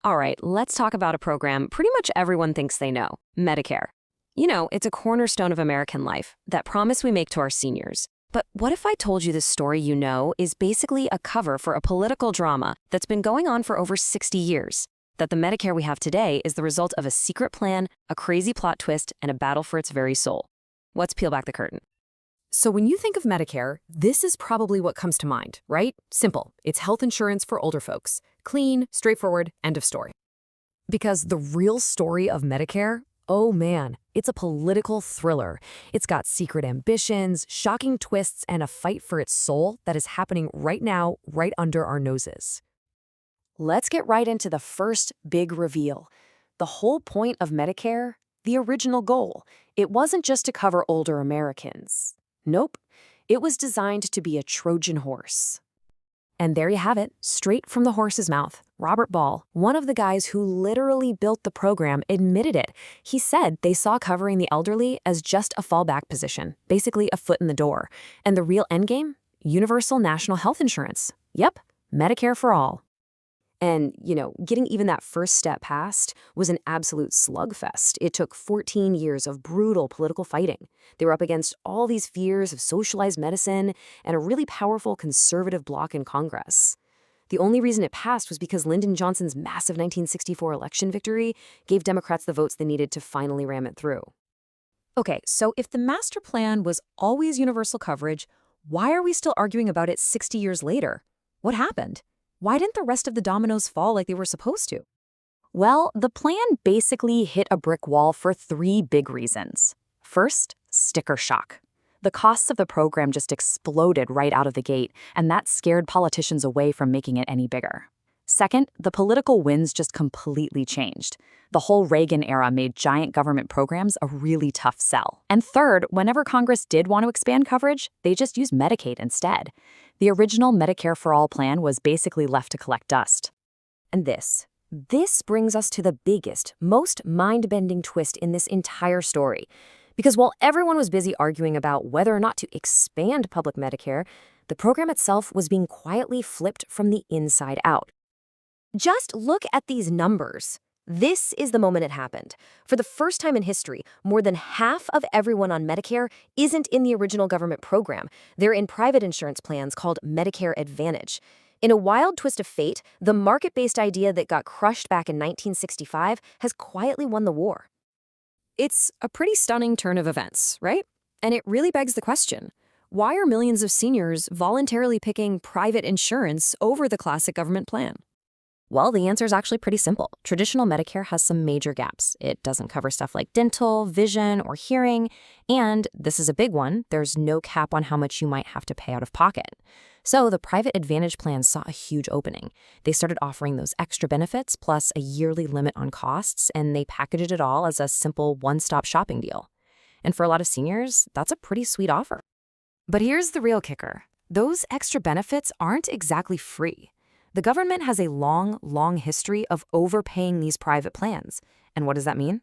All right, let's talk about a program pretty much everyone thinks they know, Medicare. You know, it's a cornerstone of American life, that promise we make to our seniors. But what if I told you this story you know is basically a cover for a political drama that's been going on for over 60 years? That the Medicare we have today is the result of a secret plan, a crazy plot twist, and a battle for its very soul. Let's peel back the curtain. So when you think of Medicare, this is probably what comes to mind, right? Simple. It's health insurance for older folks. Clean, straightforward, end of story. Because the real story of Medicare, oh man, it's a political thriller. It's got secret ambitions, shocking twists, and a fight for its soul that is happening right now, right under our noses. Let's get right into the first big reveal. The whole point of Medicare, the original goal, it wasn't just to cover older Americans. Nope, it was designed to be a Trojan horse. And there you have it, straight from the horse's mouth. Robert Ball, one of the guys who literally built the program, admitted it. He said they saw covering the elderly as just a fallback position, basically a foot in the door. And the real endgame? Universal national health insurance. Yep, Medicare for all. And, getting even that first step past was an absolute slugfest. It took 14 years of brutal political fighting. They were up against all these fears of socialized medicine and a really powerful conservative bloc in Congress. The only reason it passed was because Lyndon Johnson's massive 1964 election victory gave Democrats the votes they needed to finally ram it through. Okay, so if the master plan was always universal coverage, why are we still arguing about it 60 years later? What happened? Why didn't the rest of the dominoes fall like they were supposed to? Well, the plan basically hit a brick wall for three big reasons. First, sticker shock. The costs of the program just exploded right out of the gate, and that scared politicians away from making it any bigger. Second, the political winds just completely changed. The whole Reagan era made giant government programs a really tough sell. And third, whenever Congress did want to expand coverage, they just used Medicaid instead. The original Medicare for All plan was basically left to collect dust. And this brings us to the biggest, most mind-bending twist in this entire story. Because while everyone was busy arguing about whether or not to expand public Medicare, the program itself was being quietly flipped from the inside out. Just look at these numbers. This is the moment it happened. For the first time in history, more than half of everyone on Medicare isn't in the original government program. They're in private insurance plans called Medicare Advantage. In a wild twist of fate, the market-based idea that got crushed back in 1965 has quietly won the war. It's a pretty stunning turn of events, right? And it really begs the question, why are millions of seniors voluntarily picking private insurance over the classic government plan? Well, the answer is actually pretty simple. Traditional Medicare has some major gaps. It doesn't cover stuff like dental, vision, or hearing, and this is a big one, there's no cap on how much you might have to pay out of pocket. So the private Advantage plans saw a huge opening. They started offering those extra benefits plus a yearly limit on costs, and they packaged it all as a simple one-stop shopping deal. And for a lot of seniors, that's a pretty sweet offer. But here's the real kicker. Those extra benefits aren't exactly free. The government has a long history of overpaying these private plans. And what does that mean?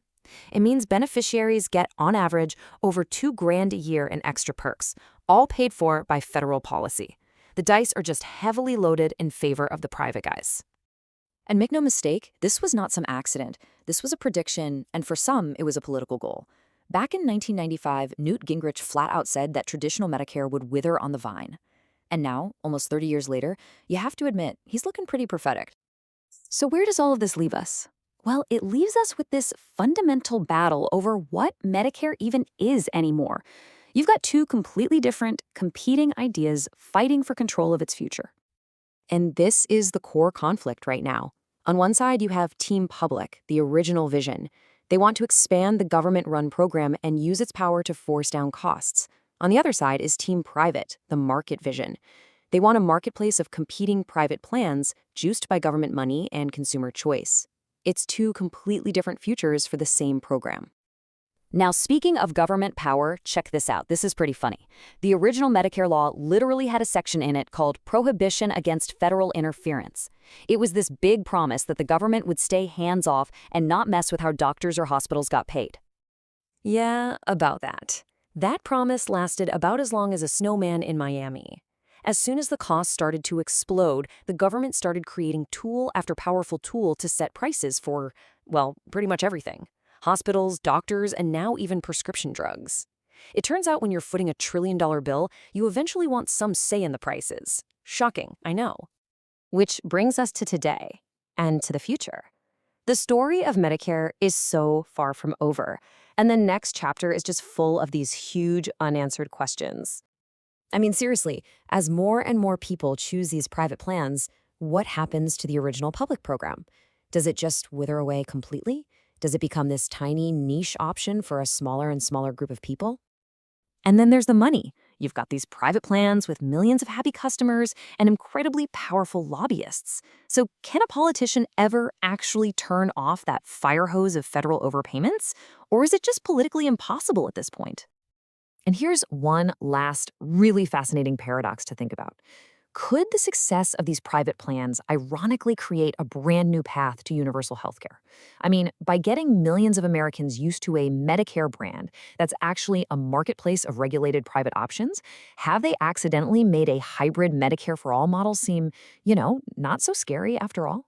It means beneficiaries get, on average, over $2,000 a year in extra perks, all paid for by federal policy. The dice are just heavily loaded in favor of the private guys. And make no mistake, this was not some accident. This was a prediction, and for some, it was a political goal. Back in 1995, Newt Gingrich flat out said that traditional Medicare would wither on the vine. And now, almost 30 years later, you have to admit, he's looking pretty prophetic. So where does all of this leave us? Well, it leaves us with this fundamental battle over what Medicare even is anymore. You've got two completely different, competing ideas fighting for control of its future. And this is the core conflict right now. On one side, you have Team Public, the original vision. They want to expand the government-run program and use its power to force down costs. On the other side is Team Private, the market vision. They want a marketplace of competing private plans juiced by government money and consumer choice. It's two completely different futures for the same program. Now, speaking of government power, check this out. This is pretty funny. The original Medicare law literally had a section in it called Prohibition Against Federal Interference. It was this big promise that the government would stay hands-off and not mess with how doctors or hospitals got paid. Yeah, about that. That promise lasted about as long as a snowman in Miami. As soon as the costs started to explode, the government started creating tool after powerful tool to set prices for, well, pretty much everything. Hospitals, doctors, and now even prescription drugs. It turns out when you're footing $1 trillion bill, you eventually want some say in the prices. Shocking, I know. Which brings us to today and to the future. The story of Medicare is so far from over, and the next chapter is just full of these huge unanswered questions. I mean, seriously, as more and more people choose these private plans, what happens to the original public program? Does it just wither away completely? Does it become this tiny niche option for a smaller and smaller group of people? And then there's the money. You've got these private plans with millions of happy customers and incredibly powerful lobbyists. So can a politician ever actually turn off that fire hose of federal overpayments? Or is it just politically impossible at this point? And here's one last really fascinating paradox to think about. Could the success of these private plans ironically create a brand new path to universal healthcare? I mean, by getting millions of Americans used to a Medicare brand that's actually a marketplace of regulated private options, have they accidentally made a hybrid Medicare for all model seem, not so scary after all?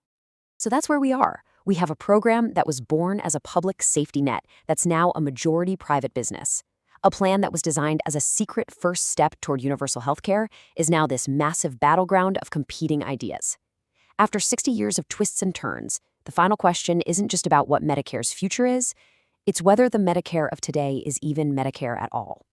So that's where we are. We have a program that was born as a public safety net that's now a majority private business. A plan that was designed as a secret first step toward universal healthcare is now this massive battleground of competing ideas. After 60 years of twists and turns, the final question isn't just about what Medicare's future is, it's whether the Medicare of today is even Medicare at all.